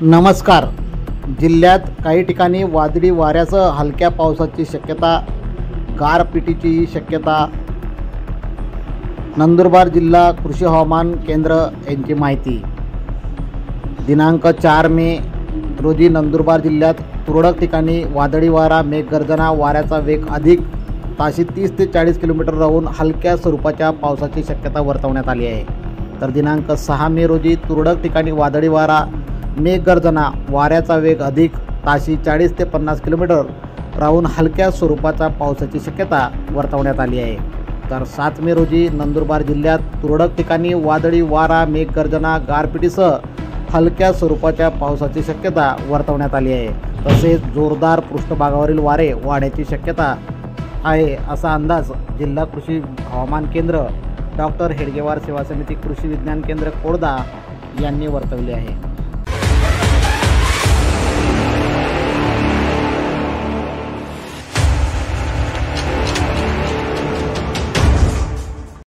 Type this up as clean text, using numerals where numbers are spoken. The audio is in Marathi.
नमस्कार. जिल्ह्यात काही ठिकाणी वादळी वाऱ्यासह हलक्या पावसाची शक्यता, गारपिटीची शक्यता. नंदुरबार जिल्हा कृषी हवामान केंद्र यांची माहिती. दिनांक 4 मे रोजी नंदुरबार जिल्ह्यात तुरळक ठिकाणी वादळी वारा, मेघगर्जना, वाऱ्याचा वेग अधिक ताशी 30 ते 40 किलोमीटर राहून हलक्या स्वरूपाच्या पावसाची शक्यता वर्तवण्यात आली आहे. तर दिनांक 6 मे रोजी तुरळक ठिकाणी वादळी वारा, मेघगर्जना, वाऱ्याचा वेग अधिक ताशी 40 ते 50 किलोमीटर राहून हलक्या स्वरूपाच्या पावसाची शक्यता वर्तवण्यात आली आहे. तर 7 मे रोजी नंदुरबार जिल्ह्यात तुरळक ठिकाणी वादळी वारा, मेघगर्जना, गारपिटीसह हलक्या स्वरूपाच्या पावसाची शक्यता वर्तवण्यात आली आहे. तसेच जोरदार पृष्ठभागावरील वारे वाढण्याची शक्यता आहे, असा अंदाज जिल्हा कृषी हवामान केंद्र, डॉक्टर हेडगेवार सेवा समिती, कृषी विज्ञान केंद्र कोडदा यांनी वर्तवले आहे.